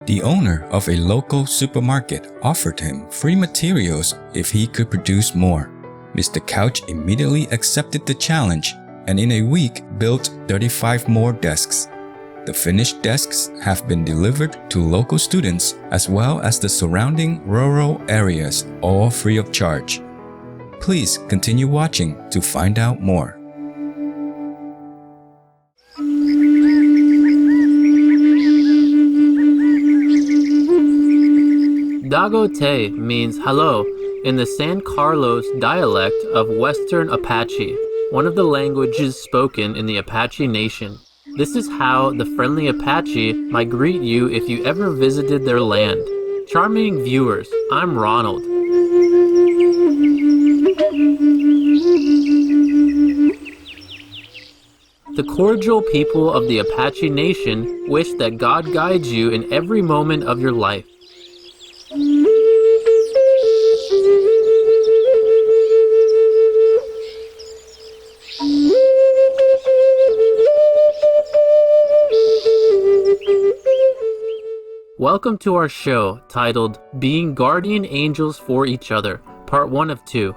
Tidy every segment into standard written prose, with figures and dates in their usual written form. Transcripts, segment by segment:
The owner of a local supermarket offered him free materials if he could produce more. Mr. Couch immediately accepted the challenge and in a week built 35 more desks. The finished desks have been delivered to local students as well as the surrounding rural areas, all free of charge. Please continue watching to find out more. Dagote means hello in the San Carlos dialect of Western Apache, one of the languages spoken in the Apache Nation. This is how the friendly Apache might greet you if you ever visited their land. Charming viewers, I'm Ronald. The cordial people of the Apache Nation wish that God guides you in every moment of your life. Welcome to our show titled Being Guardian Angels for Each Other, Part 1 of 2.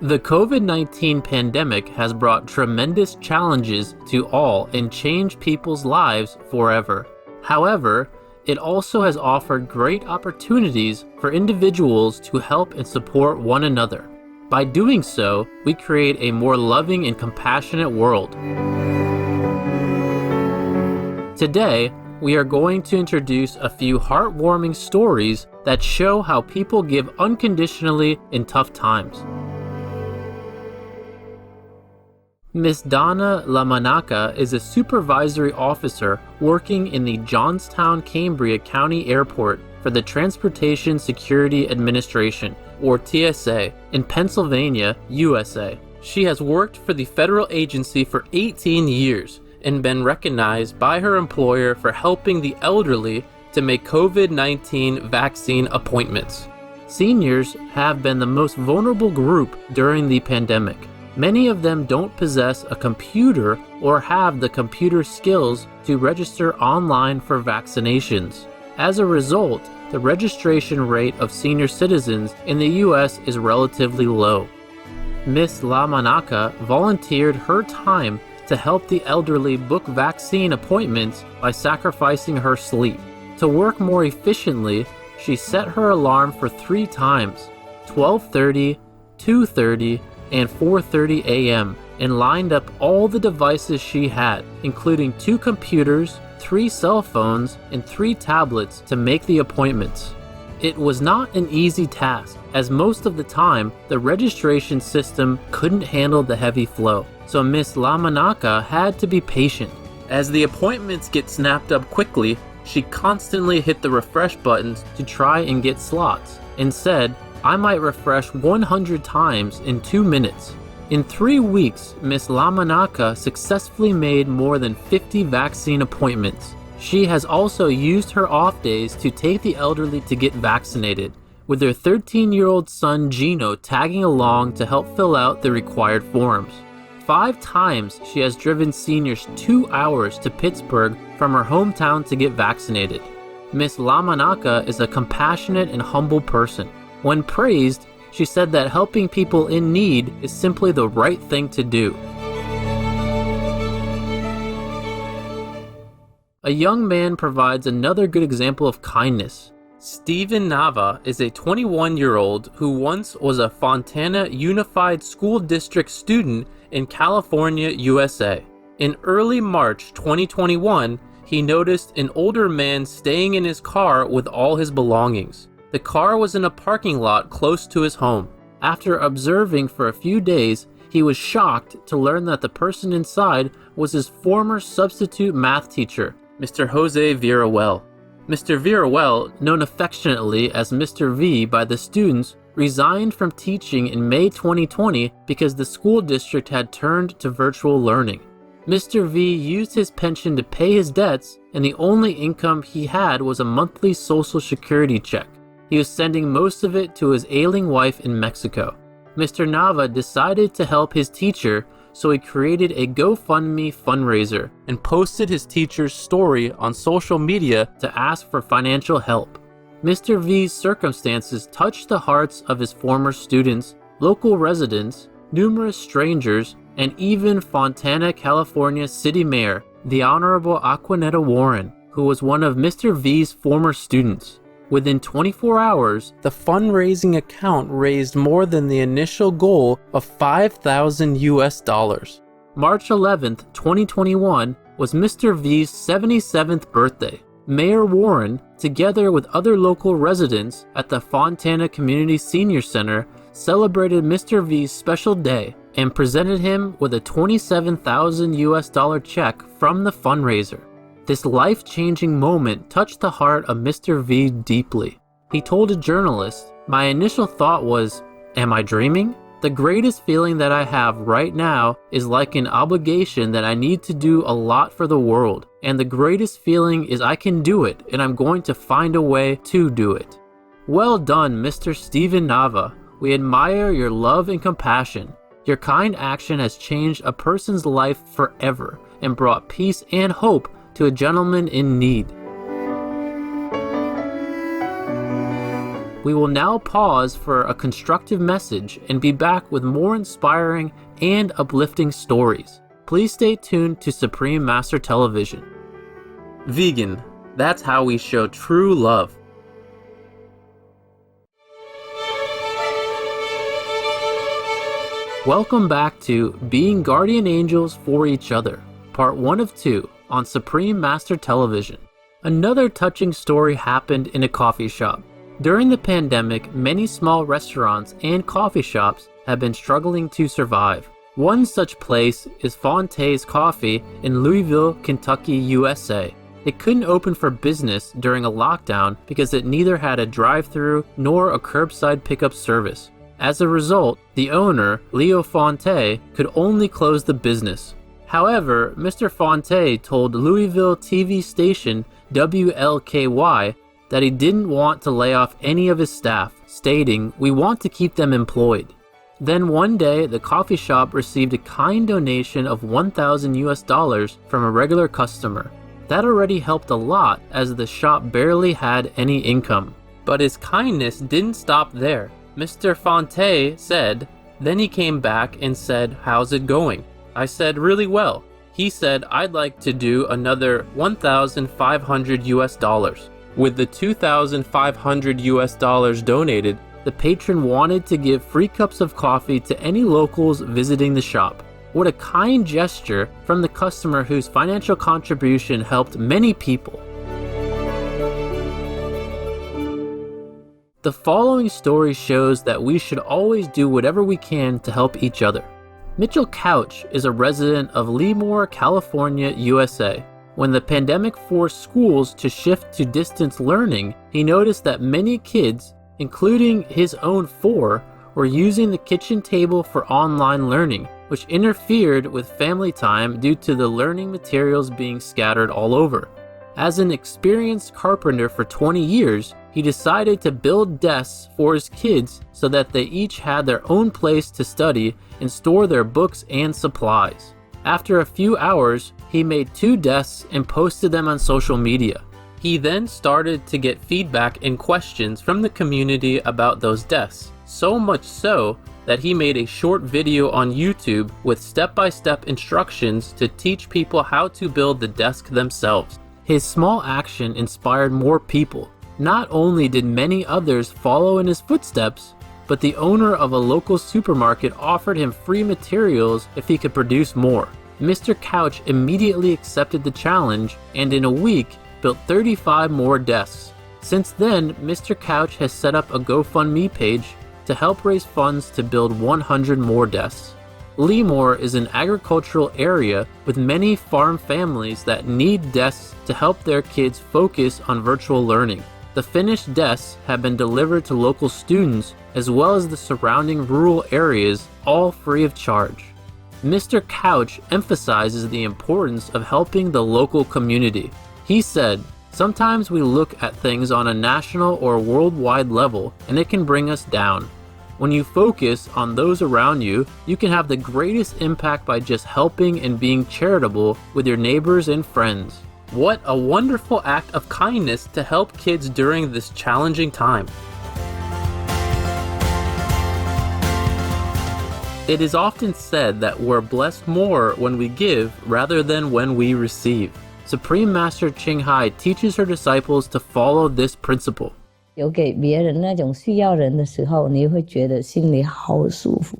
The COVID-19 pandemic has brought tremendous challenges to all and changed people's lives forever. However, it also has offered great opportunities for individuals to help and support one another. By doing so, we create a more loving and compassionate world. Today, we are going to introduce a few heartwarming stories that show how people give unconditionally in tough times. Miss Donna LaMonaca is a supervisory officer working in the Johnstown-Cambria County Airport for the Transportation Security Administration, or TSA, in Pennsylvania, USA. She has worked for the federal agency for 18 years and been recognized by her employer for helping the elderly to make COVID-19 vaccine appointments. Seniors have been the most vulnerable group during the pandemic. Many of them don't possess a computer or have the computer skills to register online for vaccinations. As a result, the registration rate of senior citizens in the U.S. is relatively low. Miss LaMonaca volunteered her time to help the elderly book vaccine appointments by sacrificing her sleep. To work more efficiently, she set her alarm for 3 times, 12:30, 2:30, and 4:30 a.m., and lined up all the devices she had, including 2 computers, 3 cell phones, and 3 tablets to make the appointments. It was not an easy task, as most of the time, the registration system couldn't handle the heavy flow, so Miss LaMonaca had to be patient. As the appointments get snapped up quickly, she constantly hit the refresh buttons to try and get slots, and said, "I might refresh 100 times in 2 minutes." In 3 weeks, Miss LaMonaca successfully made more than 50 vaccine appointments. She has also used her off days to take the elderly to get vaccinated, with their 13-year-old son Geno tagging along to help fill out the required forms. 5 times she has driven seniors 2 hours to Pittsburgh from her hometown to get vaccinated. Miss LaMonaca is a compassionate and humble person. When praised, she said that helping people in need is simply the right thing to do. A young man provides another good example of kindness. Stephen Nava is a 21-year-old who once was a Fontana Unified School District student in California, USA. In early March 2021, he noticed an older man staying in his car with all his belongings. The car was in a parking lot close to his home. After observing for a few days, he was shocked to learn that the person inside was his former substitute math teacher, Mr. Jose Viruel. Mr. Viruel, known affectionately as Mr. V by the students, resigned from teaching in May 2020 because the school district had turned to virtual learning. Mr. V used his pension to pay his debts, and the only income he had was a monthly Social Security check. He was sending most of it to his ailing wife in Mexico. Mr. Nava decided to help his teacher, so he created a GoFundMe fundraiser and posted his teacher's story on social media to ask for financial help. Mr. V's circumstances touched the hearts of his former students, local residents, numerous strangers, and even Fontana, California City Mayor, the Honorable Aquanetta Warren, who was one of Mr. V's former students. Within 24 hours, the fundraising account raised more than the initial goal of $5,000. March 11th, 2021 was Mr. V's 77th birthday. Mayor Warren, together with other local residents at the Fontana Community Senior Center, celebrated Mr. V's special day and presented him with a $27,000 check from the fundraiser. This life-changing moment touched the heart of Mr. V deeply. He told a journalist, "My initial thought was, am I dreaming? The greatest feeling that I have right now is like an obligation that I need to do a lot for the world. And the greatest feeling is I can do it, and I'm going to find a way to do it." Well done, Mr. Stephen Nava. We admire your love and compassion. Your kind action has changed a person's life forever and brought peace and hope to a gentleman in need. We will now pause for a constructive message and be back with more inspiring and uplifting stories. Please stay tuned to Supreme Master Television. Vegan, that's how we show true love. Welcome back to Being Guardian Angels for Each Other, Part 1 of 2 on Supreme Master Television. Another touching story happened in a coffee shop. During the pandemic, many small restaurants and coffee shops have been struggling to survive. One such place is Fonte's Coffee in Louisville, Kentucky, USA. It couldn't open for business during a lockdown because it neither had a drive-thru nor a curbside pickup service. As a result, the owner, Leo Fonte, could only close the business. However, Mr. Fonte told Louisville TV station WLKY that he didn't want to lay off any of his staff, stating, "We want to keep them employed." Then one day, the coffee shop received a kind donation of $1,000 from a regular customer. That already helped a lot as the shop barely had any income. But his kindness didn't stop there. Mr. Fonte said, then he came back and said, "How's it going?" I said, "Really well." He said, "I'd like to do another $1,500. With the $2,500 donated, the patron wanted to give free cups of coffee to any locals visiting the shop. What a kind gesture from the customer whose financial contribution helped many people. The following story shows that we should always do whatever we can to help each other. Mitchell Couch is a resident of Lemoore, California, USA. When the pandemic forced schools to shift to distance learning, he noticed that many kids, including his own 4, were using the kitchen table for online learning, which interfered with family time due to the learning materials being scattered all over. As an experienced carpenter for 20 years, he decided to build desks for his kids so that they each had their own place to study and store their books and supplies. After a few hours, he made 2 desks and posted them on social media. He then started to get feedback and questions from the community about those desks, so much so that he made a short video on YouTube with step-by-step instructions to teach people how to build the desk themselves. His small action inspired more people. Not only did many others follow in his footsteps, but the owner of a local supermarket offered him free materials if he could produce more. Mr. Couch immediately accepted the challenge and in a week built 35 more desks. Since then, Mr. Couch has set up a GoFundMe page to help raise funds to build 100 more desks. Lemoore is an agricultural area with many farm families that need desks to help their kids focus on virtual learning. The finished desks have been delivered to local students as well as the surrounding rural areas, all free of charge. Mr. Couch emphasizes the importance of helping the local community. He said, "Sometimes we look at things on a national or worldwide level and it can bring us down. When you focus on those around you, you can have the greatest impact by just helping and being charitable with your neighbors and friends. What a wonderful act of kindness to help kids during this challenging time. It is often said that we're blessed more when we give rather than when we receive. Supreme Master Ching Hai teaches her disciples to follow this principle. 有给别人那种需要人的时候，你会觉得心里好舒服，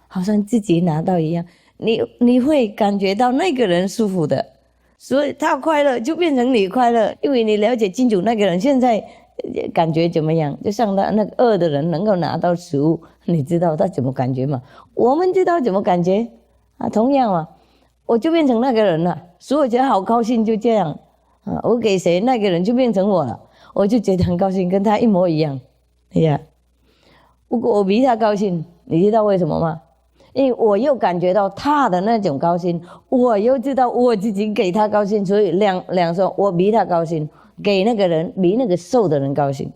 好像自己拿到一样。你会感觉到那个人舒服的，所以他快乐就变成你快乐，因为你了解清楚那个人现在感觉怎么样。就像他那个饿的人能够拿到食物，你知道他怎么感觉吗？我们知道怎么感觉啊，同样嘛，我就变成那个人了，所以我觉得好高兴，就这样啊，我给谁那个人就变成我了。我就觉得很高兴，跟他一模一样，不过我比他高兴，你知道为什么吗？因为我又感觉到他的那种高兴，我又知道我自己给他高兴，所以两双我比他高兴，给那个人比那个瘦的人高兴，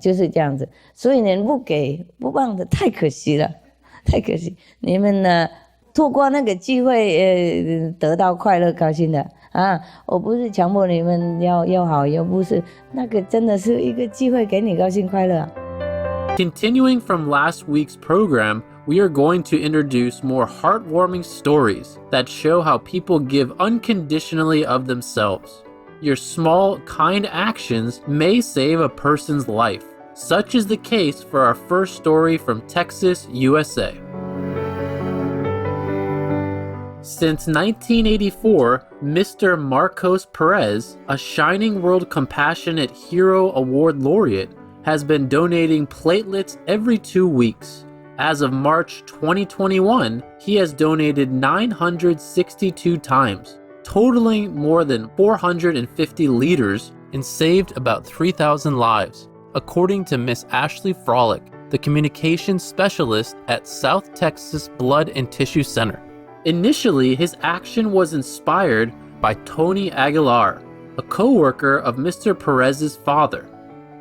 就是这样子。所以你不给不帮的太可惜了，太可惜。你们呢，透过那个机会得到快乐高兴的。我不是强迫你们要好，又不是那个真的是一个机会给你高兴快乐。Continuing from last week's program, we are going to introduce more heartwarming stories that show how people give unconditionally of themselves. Your small, kind actions may save a person's life. Such is the case for our first story from Texas, USA. Since 1984, Mr. Marcos Perez, a Shining World Compassionate Hero Award laureate, has been donating platelets every 2 weeks. As of March 2021, he has donated 962 times, totaling more than 450 liters and saved about 3,000 lives, according to Miss Ashley Frolick, the communications specialist at South Texas Blood and Tissue Center. Initially, his action was inspired by Tony Aguilar, a co-worker of Mr. Perez's father.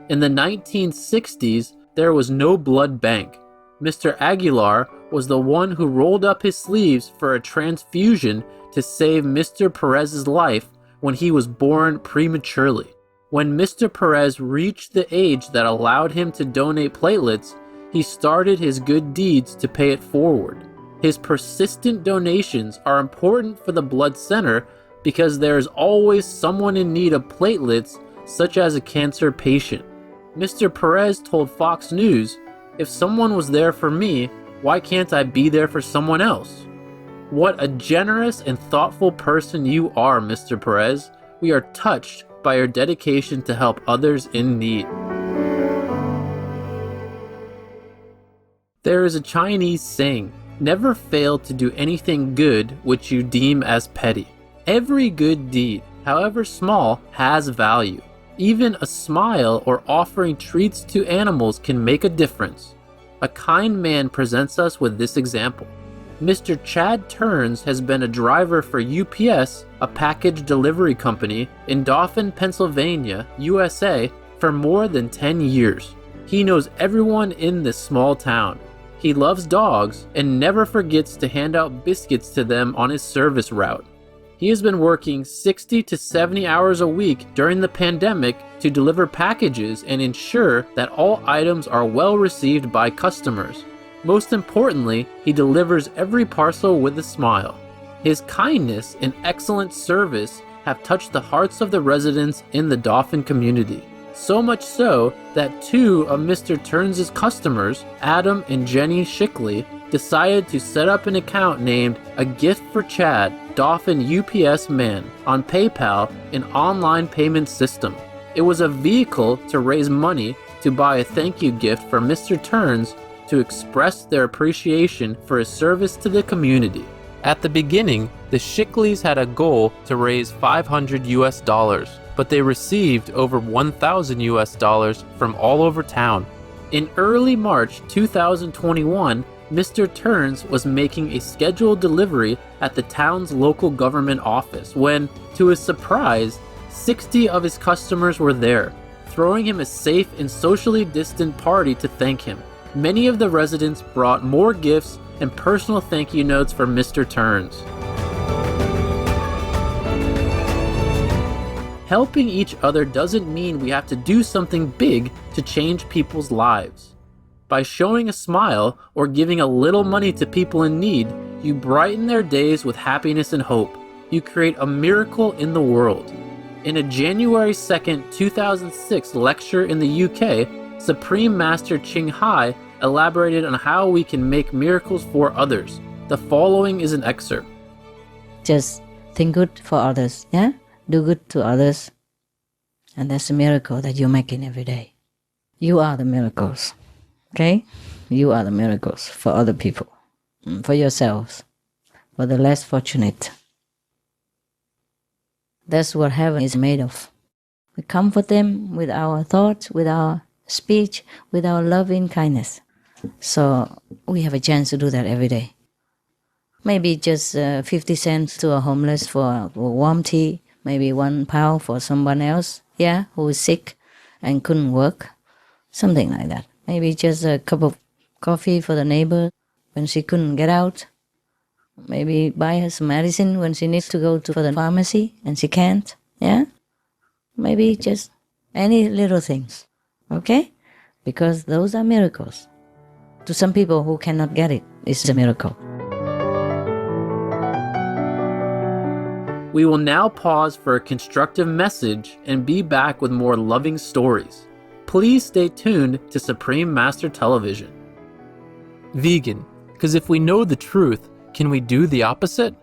In the 1960s, there was no blood bank. Mr. Aguilar was the one who rolled up his sleeves for a transfusion to save Mr. Perez's life when he was born prematurely. When Mr. Perez reached the age that allowed him to donate platelets, he started his good deeds to pay it forward. His persistent donations are important for the blood center because there is always someone in need of platelets, such as a cancer patient. Mr. Perez told Fox News, "If someone was there for me, why can't I be there for someone else?" What a generous and thoughtful person you are, Mr. Perez. We are touched by your dedication to help others in need. There is a Chinese saying, "Never fail to do anything good which you deem as petty." Every good deed, however small, has value. Even a smile or offering treats to animals can make a difference. A kind man presents us with this example. Mr. Chad Turns has been a driver for UPS, a package delivery company, in Dauphin, Pennsylvania, USA, for more than 10 years. He knows everyone in this small town. He loves dogs and never forgets to hand out biscuits to them on his service route. He has been working 60 to 70 hours a week during the pandemic to deliver packages and ensure that all items are well received by customers. Most importantly, he delivers every parcel with a smile. His kindness and excellent service have touched the hearts of the residents in the Dauphin community. So much so that 2 of Mr. Turns' customers, Adam and Jenny Shickley, decided to set up an account named A Gift for Chad, Dauphin UPS Man, on PayPal, an online payment system. It was a vehicle to raise money to buy a thank you gift for Mr. Turns to express their appreciation for his service to the community. At the beginning, the Shickleys had a goal to raise $500, but they received over $1,000 from all over town. In early March 2021, Mr. Turns was making a scheduled delivery at the town's local government office when, to his surprise, 60 of his customers were there, throwing him a safe and socially distant party to thank him. many of the residents brought more gifts and personal thank you notes for Mr. Turns. Helping each other doesn't mean we have to do something big to change people's lives. By showing a smile or giving a little money to people in need, you brighten their days with happiness and hope. You create a miracle in the world. In a January 2nd, 2006 lecture in the UK, Supreme Master Ching Hai elaborated on how we can make miracles for others. The following is an excerpt. Just think good for others, yeah? Do good to others. And that's a miracle that you're making every day. You are the miracles, okay? You are the miracles for other people, for yourselves, for the less fortunate. That's what heaven is made of. We comfort them with our thoughts, with our speech, with our loving kindness. So we have a chance to do that every day. Maybe just 50 cents to a homeless for warm tea, maybe £1 for someone else, yeah, who is sick and couldn't work, something like that. Maybe just a cup of coffee for the neighbor when she couldn't get out. Maybe buy her some medicine when she needs to go to the pharmacy and she can't, yeah? Maybe just any little things, okay? Because those are miracles. To some people who cannot get it, it's a miracle. We will now pause for a constructive message and be back with more loving stories. Please stay tuned to Supreme Master Television. Vegan, because if we know the truth, can we do the opposite?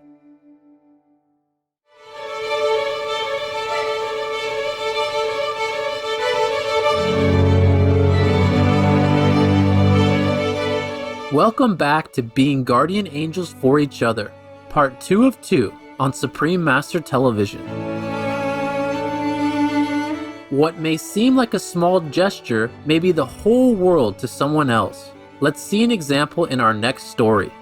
Welcome back to Being Guardian Angels for Each Other, Part 2 of 2 on Supreme Master Television. What may seem like a small gesture may be the whole world to someone else. Let's see an example in our next story.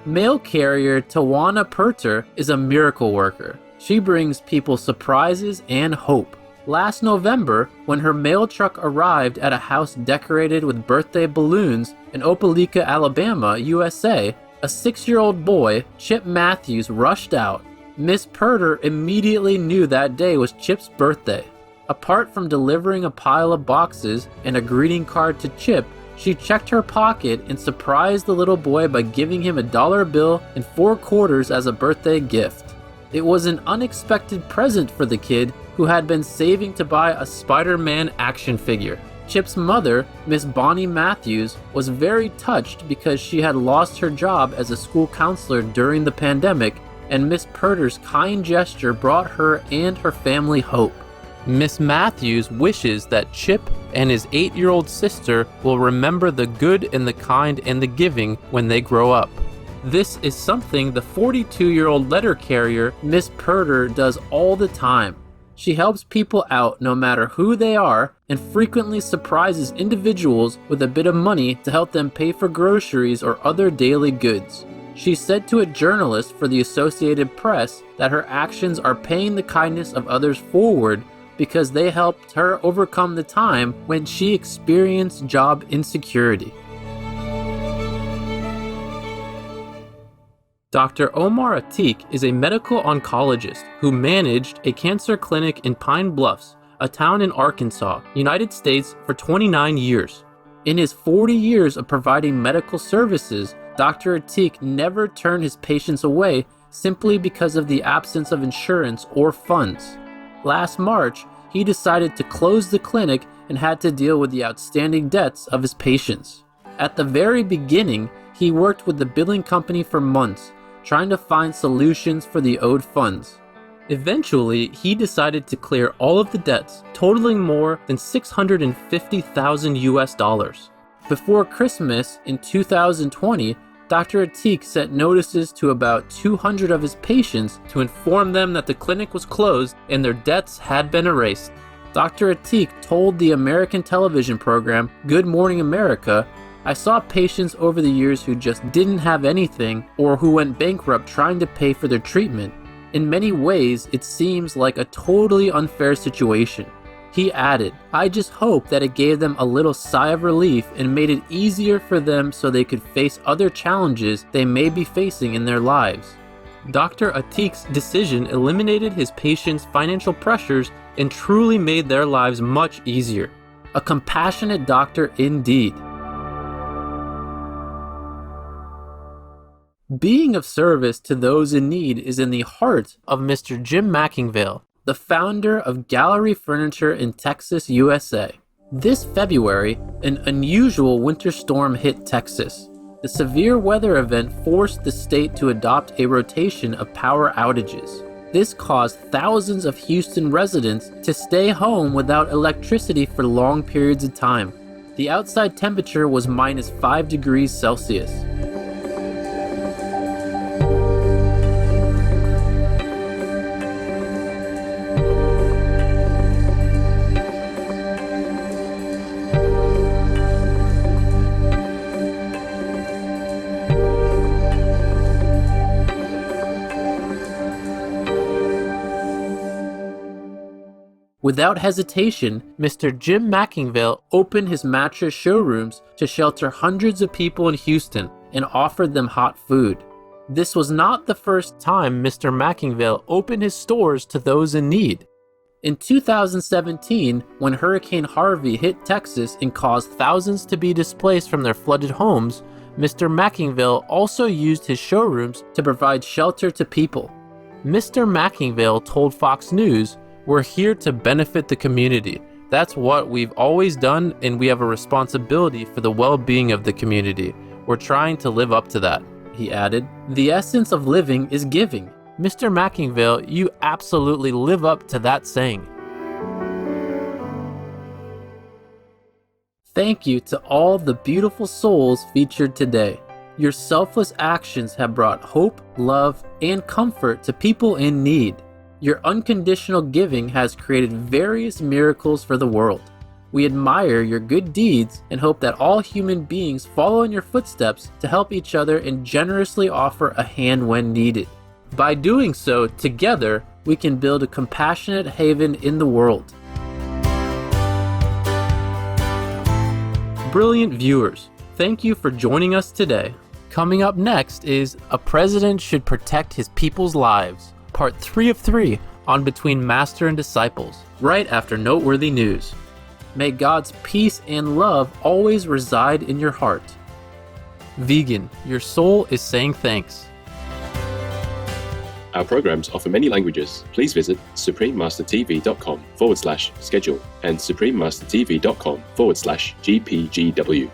Mail carrier Tawana Perter is a miracle worker. She brings people surprises and hope. Last November, when her mail truck arrived at a house decorated with birthday balloons in Opelika, Alabama, USA, a 6-year-old boy, Chip Matthews, rushed out. Miss Perter immediately knew that day was Chip's birthday. Apart from delivering a pile of boxes and a greeting card to Chip, she checked her pocket and surprised the little boy by giving him a $1 bill and 4 quarters as a birthday gift. It was an unexpected present for the kid who had been saving to buy a Spider-Man action figure. Chip's mother, Miss Bonnie Matthews, was very touched because she had lost her job as a school counselor during the pandemic, and Miss Perter's kind gesture brought her and her family hope. Miss Matthews wishes that Chip and his 8-year-old sister will remember the good and the kind and the giving when they grow up. This is something the 42-year-old letter carrier, Miss Perter, does all the time. She helps people out no matter who they are and frequently surprises individuals with a bit of money to help them pay for groceries or other daily goods. She said to a journalist for the Associated Press that her actions are paying the kindness of others forward because they helped her overcome the time when she experienced job insecurity. Dr. Omar Atiq is a medical oncologist who managed a cancer clinic in Pine Bluffs, a town in Arkansas, United States, for 29 years. In his 40 years of providing medical services, Dr. Atiq never turned his patients away simply because of the absence of insurance or funds. Last March, he decided to close the clinic and had to deal with the outstanding debts of his patients. At the very beginning, he worked with the billing company for months, trying to find solutions for the owed funds. Eventually, he decided to clear all of the debts, totaling more than $650,000 US. Before Christmas in 2020, Dr. Atiq sent notices to about 200 of his patients to inform them that the clinic was closed and their debts had been erased. Dr. Atiq told the American television program Good Morning America, "I saw patients over the years who just didn't have anything or who went bankrupt trying to pay for their treatment. In many ways, it seems like a totally unfair situation. He added, "I just hope that it gave them a little sigh of relief and made it easier for them so they could face other challenges they may be facing in their lives." Dr. Atik's decision eliminated his patients' financial pressures and truly made their lives much easier. A compassionate doctor indeed. Being of service to those in need is in the heart of Mr. Jim Mackingvale, the founder of Gallery Furniture in Texas, USA. This February, an unusual winter storm hit Texas. The severe weather event forced the state to adopt a rotation of power outages. This caused thousands of Houston residents to stay home without electricity for long periods of time. The outside temperature was minus 5 degrees Celsius. Without hesitation, Mr. Jim Mackingvale opened his mattress showrooms to shelter hundreds of people in Houston and offered them hot food. This was not the first time Mr. Mackingvale opened his stores to those in need. In 2017, when Hurricane Harvey hit Texas and caused thousands to be displaced from their flooded homes, Mr. Mackingvale also used his showrooms to provide shelter to people. Mr. Mackingvale told Fox News, "We're here to benefit the community. That's what we've always done, and we have a responsibility for the well-being of the community. We're trying to live up to that." He added, "The essence of living is giving." Mr. Mackingvale, you absolutely live up to that saying. Thank you to all the beautiful souls featured today. Your selfless actions have brought hope, love, and comfort to people in need. Your unconditional giving has created various miracles for the world. We admire your good deeds and hope that all human beings follow in your footsteps to help each other and generously offer a hand when needed. By doing so, together, we can build a compassionate haven in the world. Brilliant viewers, thank you for joining us today. Coming up next is A President Should Protect His People's Lives, Part 3 of 3 on Between Master and Disciples, right after noteworthy news. May God's peace and love always reside in your heart. Vegan, your soul is saying thanks. Our programs offer many languages. Please visit suprememastertv.com/schedule and suprememastertv.com/GPGW.